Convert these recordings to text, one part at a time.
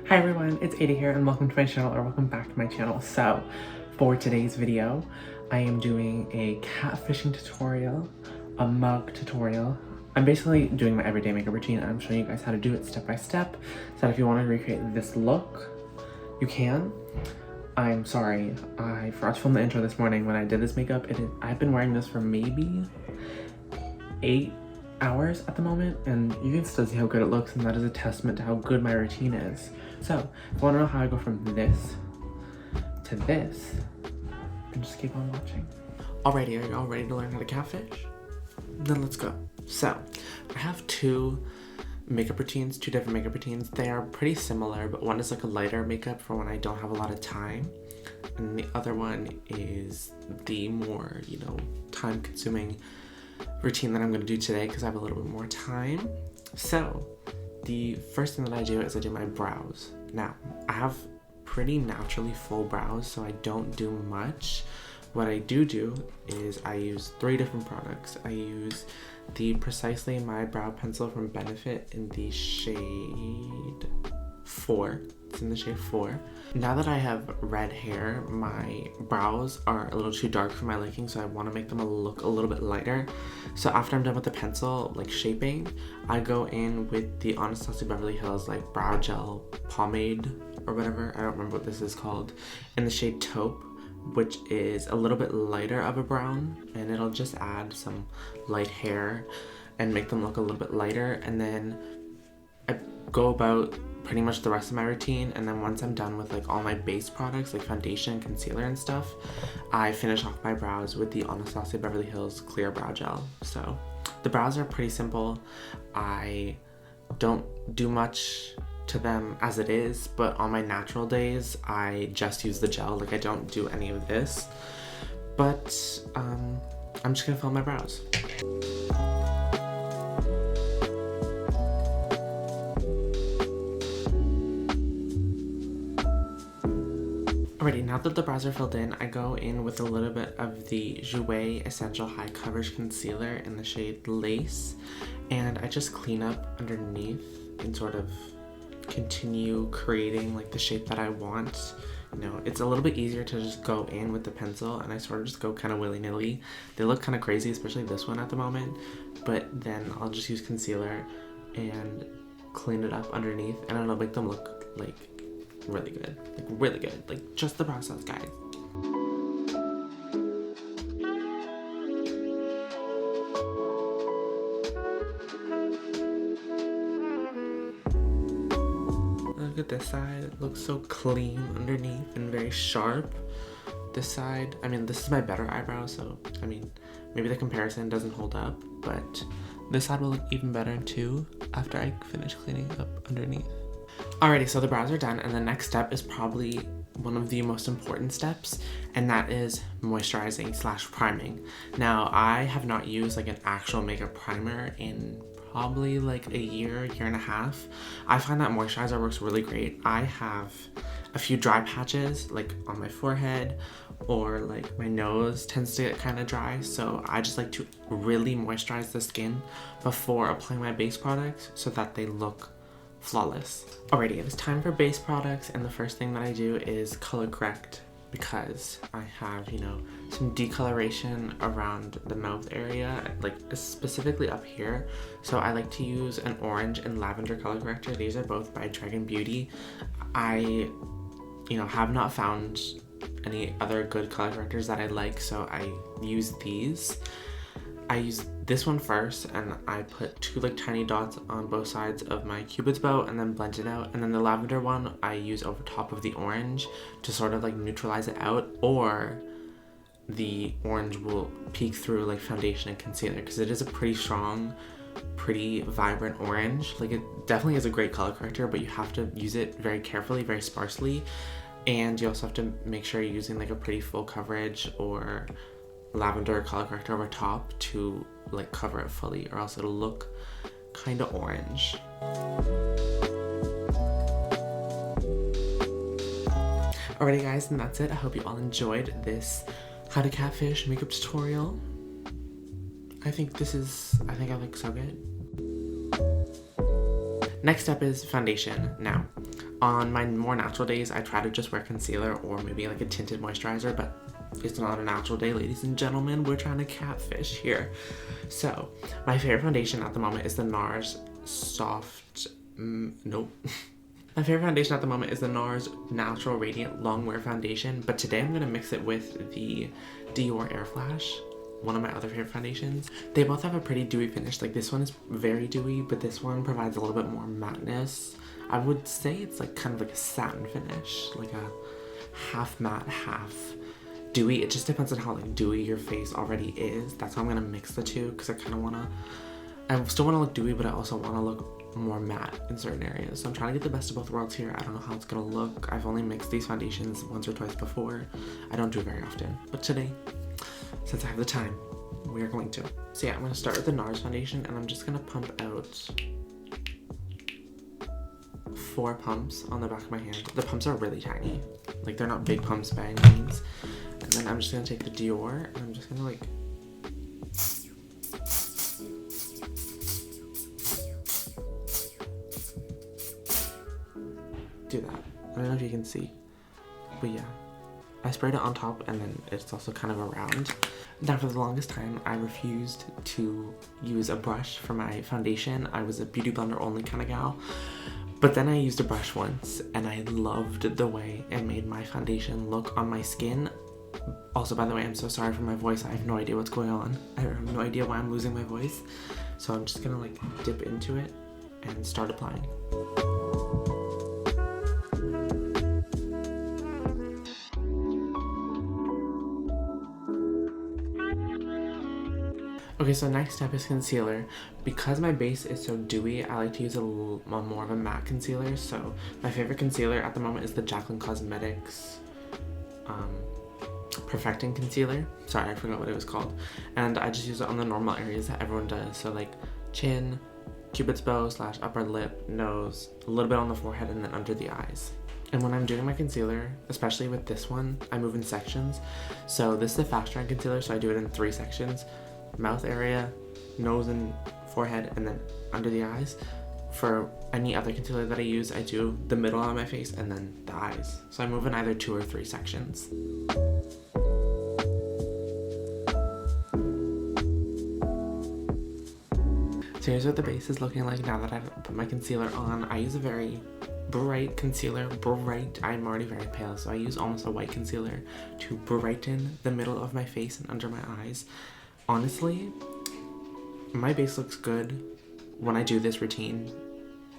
Hi everyone, it's Ada here and welcome to my channel, or welcome back to my channel. So, for today's video, I am doing a catfishing tutorial, a mug tutorial. I'm basically doing my everyday makeup routine and I'm showing you guys how to do it step by step, so that if you want to recreate this look, you can. I'm sorry, I forgot to film the intro this morning when I did this makeup. I've been wearing this for maybe 8 hours at the moment, and you can still see how good it looks, and that is a testament to how good my routine is. So if you want to know how I go from this to this, then just keep on watching. Alrighty, are you all ready to learn how to catfish? Then let's go. So I have two different makeup routines. They are pretty similar, but one is like a lighter makeup for when I don't have a lot of time, and the other one is the more, time consuming routine that I'm going to do today because I have a little bit more time. So the first thing that I do is I do my brows. Now I have pretty naturally full brows, so I don't do much. What I do is I use 3 different products. I use the Precisely My Brow Pencil from Benefit in the shade 4. It's in the shade 4. Now that I have red hair, my brows are a little too dark for my liking, so I want to make them look a little bit lighter. So after I'm done with the pencil, like shaping, I go in with the Anastasia Beverly Hills like brow gel pomade or whatever. I don't remember what this is called. In the shade Taupe, which is a little bit lighter of a brown, and it'll just add some light hair and make them look a little bit lighter. And then I go about pretty much the rest of my routine, and then once I'm done with like all my base products like foundation, concealer and stuff, I finish off my brows with the Anastasia Beverly Hills clear brow gel. So the brows are pretty simple. I don't do much to them as it is, but on my natural days I just use the gel. Like I don't do any of this, but I'm just gonna film my brows. Alrighty, now that the brows are filled in, I go in with a little bit of the Jouer Essential High Coverage Concealer in the shade Lace, and I just clean up underneath and sort of continue creating like the shape that I want. It's a little bit easier to just go in with the pencil, and I sort of just go kind of willy-nilly. They look kind of crazy, especially this one at the moment, but then I'll just use concealer and clean it up underneath, and it'll make them look like really good, like just the process, guys. Look at this side, it looks so clean underneath and very sharp. This side, this is my better eyebrow, so maybe the comparison doesn't hold up, but this side will look even better too after I finish cleaning up underneath. Alrighty, so the brows are done, and the next step is probably one of the most important steps, and that is moisturizing / priming. Now, I have not used like an actual makeup primer in probably like a year and a half. I find that moisturizer works really great. I have a few dry patches like on my forehead, or like my nose tends to get kind of dry, so I just like to really moisturize the skin before applying my base products so that they look flawless. Alrighty, it is time for base products, and the first thing that I do is color correct because I have, some decoloration around the mouth area, like specifically up here. So I like to use an orange and lavender color corrector. These are both by Dragun Beauty. I, have not found any other good color correctors that I like, so I use these. I use this one first, and I put 2 like tiny dots on both sides of my cupid's bow and then blend it out. And then the lavender one I use over top of the orange to sort of like neutralize it out, or the orange will peek through like foundation and concealer because it is a pretty strong, pretty vibrant orange. Like it definitely is a great color corrector, but you have to use it very carefully, very sparsely, and you also have to make sure you're using like a pretty full coverage or lavender color corrector over top to like cover it fully, or else it'll look kind of orange. Alrighty guys, and that's it. I hope you all enjoyed this how to catfish makeup tutorial. I think I look so good. Next up is foundation. Now, On my more natural days, I try to just wear concealer or maybe like a tinted moisturizer, but it's not a natural day, ladies and gentlemen. We're trying to catfish here. So, my favorite foundation at the moment is the NARS Soft... nope. My favorite foundation at the moment is the NARS Natural Radiant Longwear Foundation, but today I'm going to mix it with the Dior Airflash, one of my other favorite foundations. They both have a pretty dewy finish. Like, this one is very dewy, but this one provides a little bit more matteness. I would say it's like kind of like a satin finish, like a half matte, half dewy. It just depends on how like dewy your face already is. That's why I'm gonna mix the two, because I kind of want to, I still want to look dewy, but I also want to look more matte in certain areas. So I'm trying to get the best of both worlds here. I don't know how it's gonna look. I've only mixed these foundations once or twice before. I don't do it very often, but today, since I have the time, we are going to. So yeah, I'm gonna start with the NARS foundation, and I'm just gonna pump out 4 pumps on the back of my hand. The pumps are really tiny. Like, they're not big pumps by any means. And then I'm just gonna take the Dior, and I'm just gonna like do that. I don't know if you can see, but yeah. I sprayed it on top, and then it's also kind of around. Now, for the longest time, I refused to use a brush for my foundation. I was a beauty blender only kind of gal. But then I used a brush once, and I loved the way it made my foundation look on my skin. Also, by the way, I'm so sorry for my voice. I have no idea what's going on. I have no idea why I'm losing my voice. So I'm just gonna like dip into it and start applying. Okay, so next step is concealer. Because my base is so dewy, I like to use a more of a matte concealer. So my favorite concealer at the moment is the Jaclyn Cosmetics Perfecting Concealer. Sorry, I forgot what it was called. And I just use it on the normal areas that everyone does. So like chin, cupid's bow / upper lip, nose, a little bit on the forehead, and then under the eyes. And when I'm doing my concealer, especially with this one, I move in sections. So this is the fast drying concealer, so I do it in 3 sections. Mouth area, nose and forehead, and then under the eyes. For any other concealer that I use, I do the middle of my face and then the eyes. So I move in either 2 or 3 sections. So here's what the base is looking like now that I've put my concealer on. I use a very bright concealer. Bright, I'm already very pale, so I use almost a white concealer to brighten the middle of my face and under my eyes. Honestly, my base looks good when I do this routine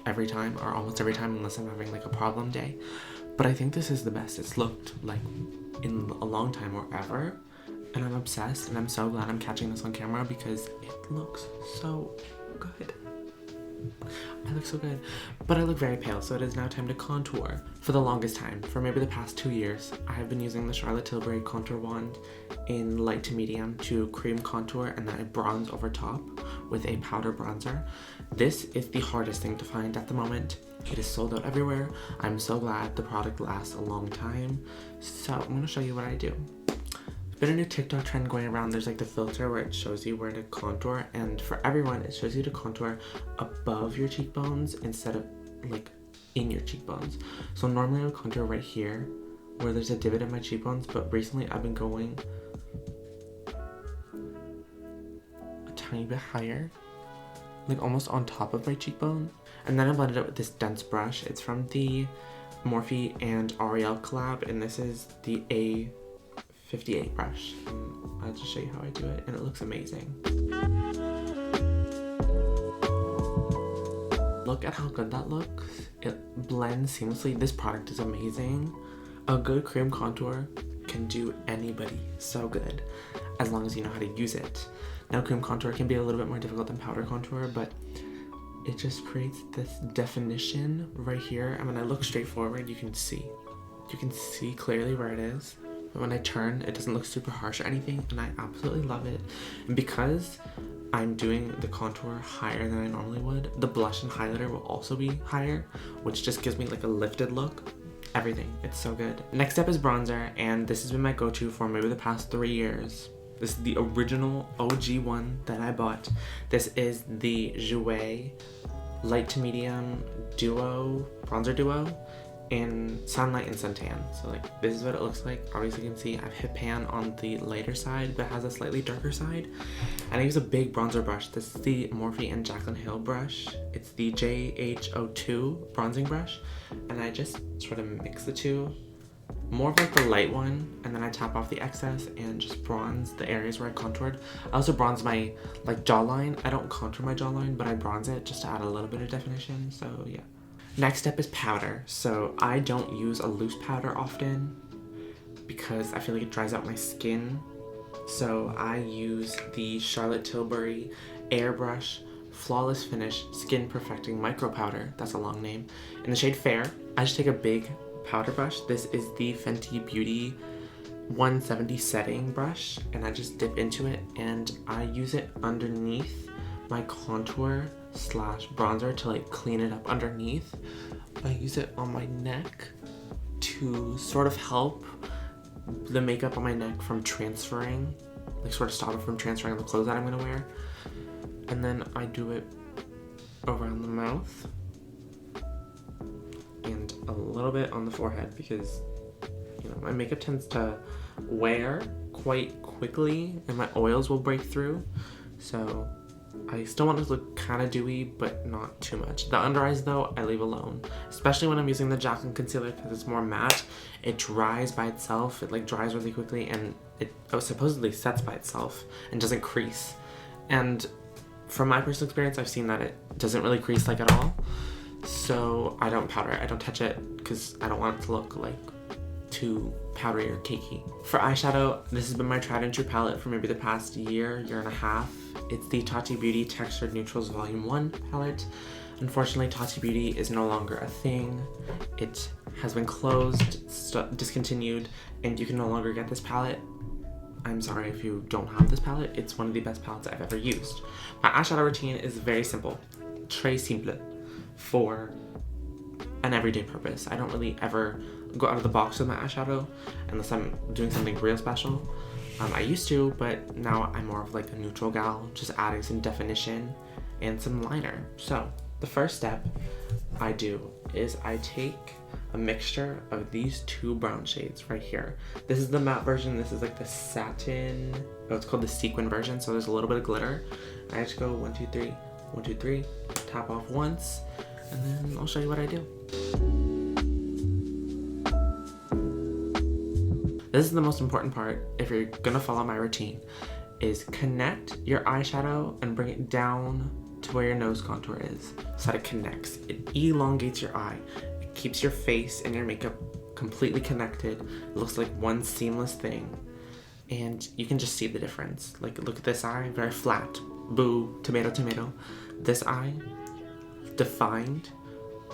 every time, or almost every time, unless I'm having like a problem day. But I think this is the best it's looked like in a long time or ever. And I'm obsessed, and I'm so glad I'm catching this on camera because it looks so good. I look so good, but I look very pale, so it is now time to contour. For the longest time, for maybe the past 2 years, I have been using the Charlotte Tilbury contour wand in light to medium to cream contour, and then I bronze over top with a powder bronzer. This is the hardest thing to find at the moment. It is sold out everywhere. I'm so glad the product lasts a long time. So I'm going to show you what I do. Been a new TikTok trend going around. There's like the filter where it shows you where to contour, and for everyone it shows you to contour above your cheekbones instead of like in your cheekbones. So normally I would contour right here where there's a divot in my cheekbones, but recently I've been going a tiny bit higher, like almost on top of my cheekbone, and then I blended it with this dense brush. It's from the Morphe and L'Oreal collab, and this is the A58 brush. I'll just show you how I do it, and it looks amazing. Look at how good that looks. It blends seamlessly. This product is amazing. A good cream contour can do anybody so good as long as you know how to use it. Now, cream contour can be a little bit more difficult than powder contour, but it just creates this definition right here. And when I look straight forward, you can see clearly where it is. But when I turn, it doesn't look super harsh or anything, and I absolutely love it. And because I'm doing the contour higher than I normally would, the blush and highlighter will also be higher, which just gives me like a lifted look. Everything, it's so good. Next step is bronzer, and this has been my go-to for maybe the past 3 years. This is the original OG one that I bought. This is the Jouer light to medium duo bronzer duo, in sunlight and suntan. So like this is what it looks like. Obviously you can see I've hit pan on the lighter side but has a slightly darker side. And I use a big bronzer brush. This is the Morphe and Jaclyn Hill brush. It's the JH02 bronzing brush. And I just sort of mix the two. More of like the light one, and then I tap off the excess and just bronze the areas where I contoured. I also bronze my like jawline. I don't contour my jawline, but I bronze it just to add a little bit of definition, so yeah. Next step is powder. So I don't use a loose powder often because I feel like it dries out my skin. So I use the Charlotte Tilbury Airbrush Flawless Finish Skin Perfecting Micro Powder. That's a long name. In the shade Fair, I just take a big powder brush. This is the Fenty Beauty 170 setting brush, and I just dip into it and I use it underneath my contour slash bronzer to like clean it up underneath. I use it on my neck to sort of help the makeup on my neck from transferring, like sort of stop it from transferring the clothes that I'm gonna wear. And then I do it around the mouth and a little bit on the forehead because, you know, my makeup tends to wear quite quickly and my oils will break through. So I still want it to look kind of dewy, but not too much. The under eyes though, I leave alone, especially when I'm using the Jaclyn concealer because it's more matte. It dries by itself. It like dries really quickly, and it supposedly sets by itself and doesn't crease. And from my personal experience, I've seen that it doesn't really crease like at all. So I don't powder it, I don't touch it because I don't want it to look like too powdery or cakey. For eyeshadow, this has been my tried and true palette for maybe the past year and a half. It's the Taupe Beauty Textured Neutrals Volume 1 palette. Unfortunately, Taupe Beauty is no longer a thing. It has been closed, discontinued, and you can no longer get this palette. I'm sorry if you don't have this palette. It's one of the best palettes I've ever used. My eyeshadow routine is very simple. Très simple. For an everyday purpose. I don't really ever go out of the box with my eyeshadow unless I'm doing something real special. I used to, but now I'm more of like a neutral gal, just adding some definition and some liner. So the first step I do is I take a mixture of these two brown shades right here. This is the matte version. This is like the satin, it's called the sequin version, so there's a little bit of glitter. I just go 1, 2, 3, 1, 2, 3, tap off once, and then I'll show you what I do. This is the most important part if you're gonna follow my routine, is connect your eyeshadow and bring it down to where your nose contour is so that it connects. It elongates your eye. It keeps your face and your makeup completely connected. It looks like one seamless thing. And you can just see the difference. Like, look at this eye, very flat. Boo, tomato, tomato. This eye, defined.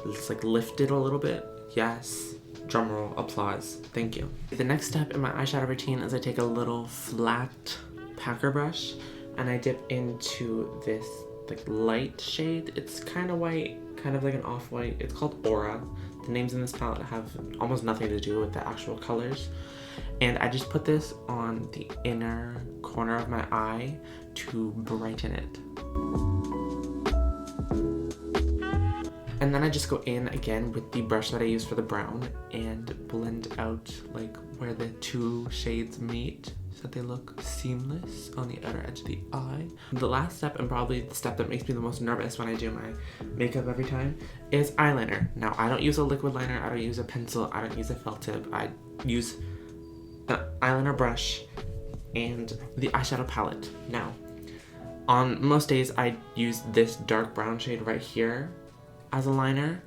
It's like lifted a little bit. Yes. Drumroll, applause. Thank you. The next step in my eyeshadow routine is I take a little flat packer brush and I dip into this like light shade. It's kind of white, kind of like an off-white. It's called Aura. The names in this palette have almost nothing to do with the actual colors. And I just put this on the inner corner of my eye to brighten it. And then I just go in again with the brush that I used for the brown and blend out like where the two shades meet so that they look seamless on the outer edge of the eye. The last step, and probably the step that makes me the most nervous when I do my makeup every time, is eyeliner. Now, I don't use a liquid liner, I don't use a pencil, I don't use a felt tip. I use an eyeliner brush and the eyeshadow palette. Now, on most days I use this dark brown shade right here as a liner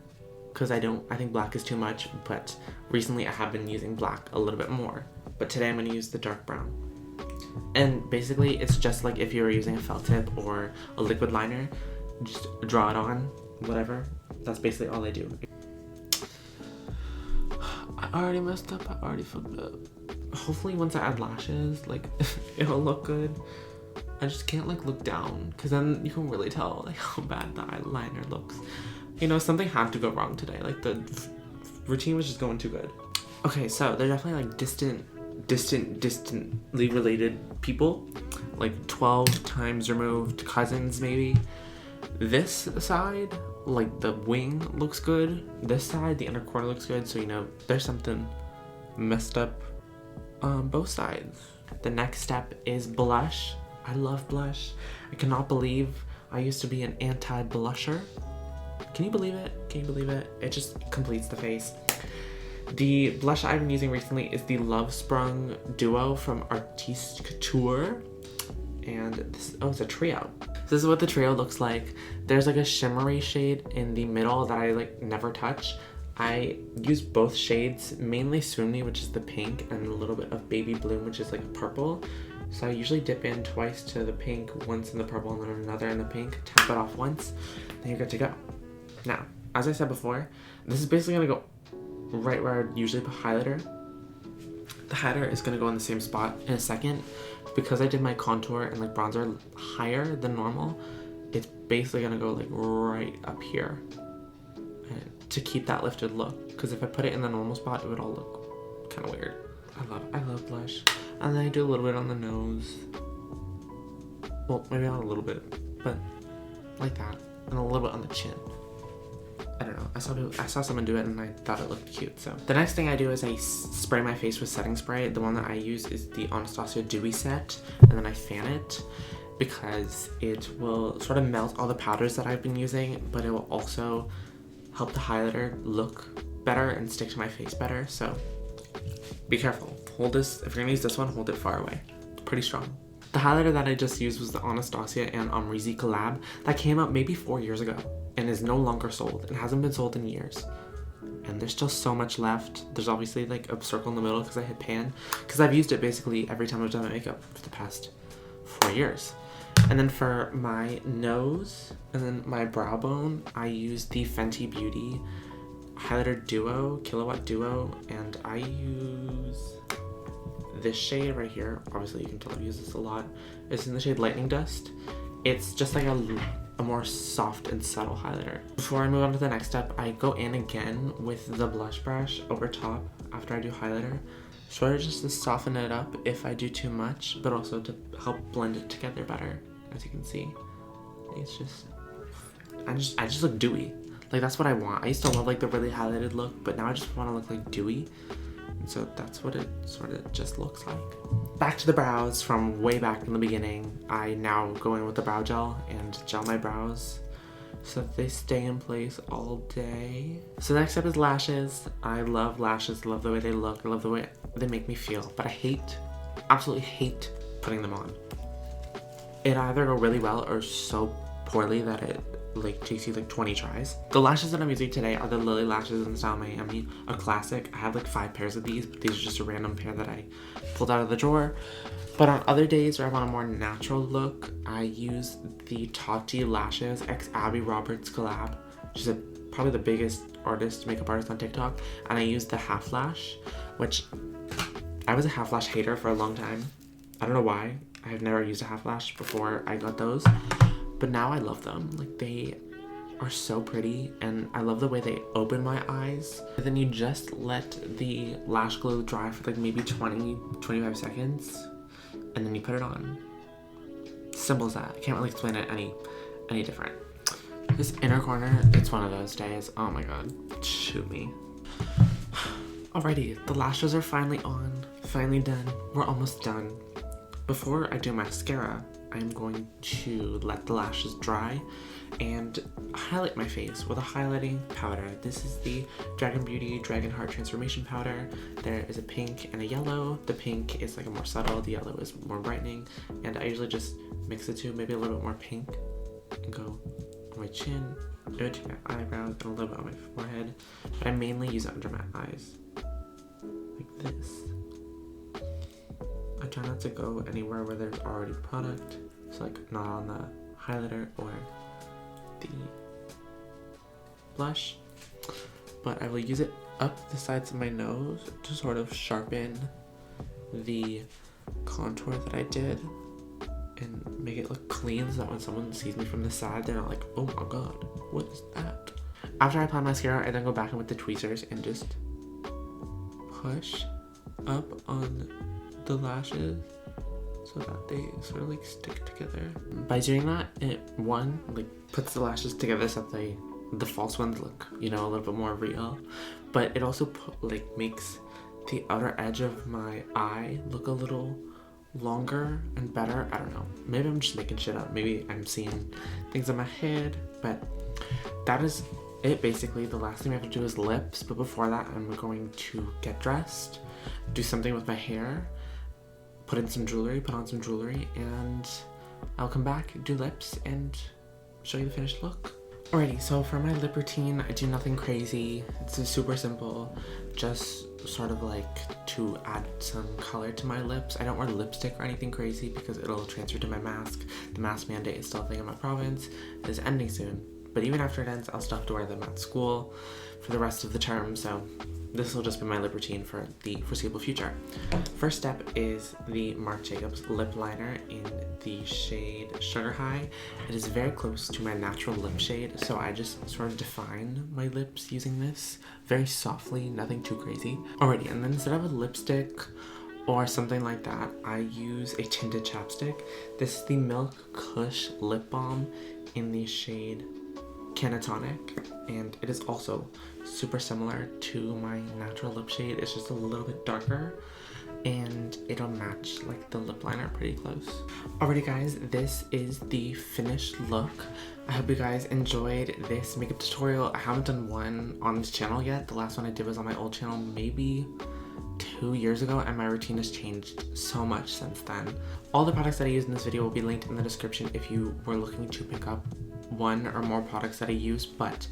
because I think black is too much, but recently I have been using black a little bit more. But today I'm going to use the dark brown. And basically it's just like if you were using a felt tip or a liquid liner, just draw it on, whatever. That's basically all I do. I already messed up, I already fucked up. Hopefully once I add lashes, like it'll look good. I just can't like look down because then you can really tell like how bad the eyeliner looks. You know, something had to go wrong today. Like the routine was just going too good. Okay, so they're definitely like distantly related people, like 12 times removed cousins maybe. This side like the wing looks good. This side, the inner corner looks good. So, you know, there's something messed up on both sides. The next step is blush. I love blush. I cannot believe I used to be an anti-blusher. Can you believe it? Can you believe it? It just completes the face. The blush I've been using recently is the Love Sprung Duo from Artiste Couture. And this, oh, it's a trio. This is what the trio looks like. There's like a shimmery shade in the middle that I like never touch. I use both shades, mainly Swoon, which is the pink, and a little bit of Baby Bloom, which is like a purple. So I usually dip in twice to the pink, once in the purple, and then another in the pink. Tap it off once, then you're good to go. Now, as I said before, this is basically gonna go right where I would usually put highlighter. The highlighter is gonna go in the same spot in a second. Because I did my contour and like bronzer higher than normal, it's basically gonna go like right up here to keep that lifted look. Because if I put it in the normal spot, it would all look kind of weird. I love blush. And then I do a little bit on the nose. Well, maybe not a little bit, but like that. And a little bit on the chin. I don't know. I saw someone do it and I thought it looked cute. So the next thing I do is I spray my face with setting spray. The one that I use is the Anastasia Dewy Set, and then I fan it because it will sort of melt all the powders that I've been using, but it will also help the highlighter look better and stick to my face better. So be careful. Hold this, if you're gonna use this one, hold it far away. It's pretty strong. The highlighter that I just used was the Anastasia and Amrezy collab that came out maybe 4 years ago and is no longer sold. It hasn't been sold in years. And there's still so much left. There's obviously like a circle in the middle because I hit pan. Because I've used it basically every time I've done my makeup for the past 4 years. And then for my nose and then my brow bone, I use the Fenty Beauty Highlighter Duo, Kilowatt Duo. And I use this shade right here. Obviously you can tell I've used this a lot. It's in the shade Lightning Dust. It's just like a more soft and subtle highlighter. Before I move on to the next step, I go in again with the blush brush over top after I do highlighter, sort of just to soften it up if I do too much, but also to help blend it together better. As you can see, it's just, I just look dewy. Like that's what I want. I used to love like the really highlighted look, but now I just want to look like dewy. And so that's what it sort of just looks like. Back to the brows from way back in the beginning. I now go in with the brow gel and gel my brows so that they stay in place all day. So the next step is lashes. I love lashes, love the way they look, I love the way they make me feel, but I hate, absolutely hate putting them on. It either go really well or so poorly that it like takes you like 20 tries. The lashes that I'm using today are the Lily lashes in the style Miami, a classic. I have like 5 pairs of these, but these are just a random pair that I pulled out of the drawer. But on other days where I want a more natural look, I use the Taupe lashes x Abby Roberts collab. She's probably the biggest makeup artist on TikTok, and I use the half lash, which I was a half lash hater for a long time. I don't know why. I have never used a half lash before I got those. But now I love them. Like they are so pretty and I love the way they open my eyes. And then you just let the lash glue dry for like maybe 20-25 seconds and then you put it on. Simple as that. I can't really explain it any different. This inner corner, it's one of those days. Oh my god, shoot me. Alrighty, the lashes are finally on, finally done. We're almost done. Before I do mascara, I'm going to let the lashes dry and highlight my face with a highlighting powder. This is the Dragun Beauty Dragon Heart Transformation Powder. There is a pink and a yellow. The pink is like a more subtle, the yellow is more brightening, and I usually just mix the two, maybe a little bit more pink, and go on my chin, go to my eyebrows, and a little bit on my forehead. But I mainly use it under my eyes, like this. I try not to go anywhere where there's already product, so like not on the highlighter or the blush, but I will use it up the sides of my nose to sort of sharpen the contour that I did and make it look clean so that when someone sees me from the side, they're not like, oh my god, what is that? After I apply mascara, I then go back in with the tweezers and just push up on the lashes so that they sort of like stick together. By doing that, it like puts the lashes together so that they the false ones look, you know, a little bit more real, but it also makes the outer edge of my eye look a little longer and better. I don't know, maybe I'm just making shit up, maybe I'm seeing things in my head, but that is it. Basically, the last thing we have to do is lips, but before that I'm going to get dressed, do something with my hair, put on some jewelry, and I'll come back, do lips, and show you the finished look. Alrighty, so for my lip routine, I do nothing crazy. It's just super simple, just sort of like to add some color to my lips. I don't wear lipstick or anything crazy because it'll transfer to my mask. The mask mandate is still a thing in my province. It is ending soon, but even after it ends, I'll still have to wear them at school for the rest of the term, so this will just be my lip routine for the foreseeable future. First step is the Marc Jacobs lip liner in the shade Sugar High. It is very close to my natural lip shade, so I just sort of define my lips using this very softly, nothing too crazy. Alrighty, and then instead of a lipstick or something like that, I use a tinted chapstick. This is the Milk Kush Lip Balm in the shade Canatonic, and it is also super similar to my natural lip shade. It's just a little bit darker and it'll match like the lip liner pretty close. Alrighty guys, this is the finished look. I hope you guys enjoyed this makeup tutorial. I haven't done one on this channel yet. The last one I did was on my old channel maybe 2 years ago, and my routine has changed so much since then. All the products that I used in this video will be linked in the description if you were looking to pick up one or more products that I use, but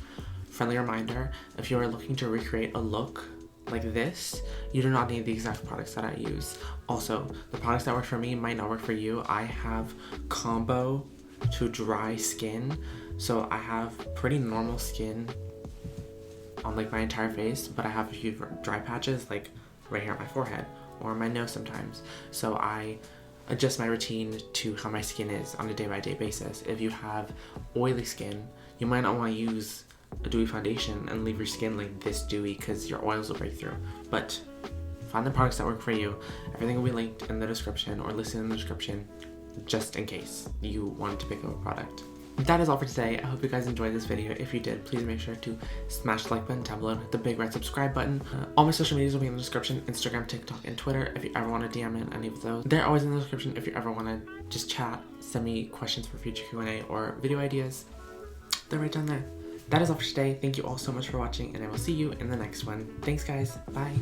friendly reminder, if you are looking to recreate a look like this, you do not need the exact products that I use. Also, the products that work for me might not work for you. I have combo to dry skin, so I have pretty normal skin on like my entire face, but I have a few dry patches like right here on my forehead or my nose sometimes, so I adjust my routine to how my skin is on a day-by-day basis. If you have oily skin, you might not want to use a dewy foundation and leave your skin like this dewy because your oils will break through. But find the products that work for you. Everything will be linked in the description or listed in the description just in case you wanted to pick up a product. That is all for today. I hope you guys enjoyed this video. If you did, please make sure to smash the like button down below and hit the big red subscribe button. All my social medias will be in the description: Instagram, TikTok, and Twitter. If you ever want to DM in any of those, they're always in the description. If you ever want to just chat, send me questions for future Q&A or video ideas, they're right down there. That is all for today. Thank you all so much for watching, and I will see you in the next one. Thanks guys, bye.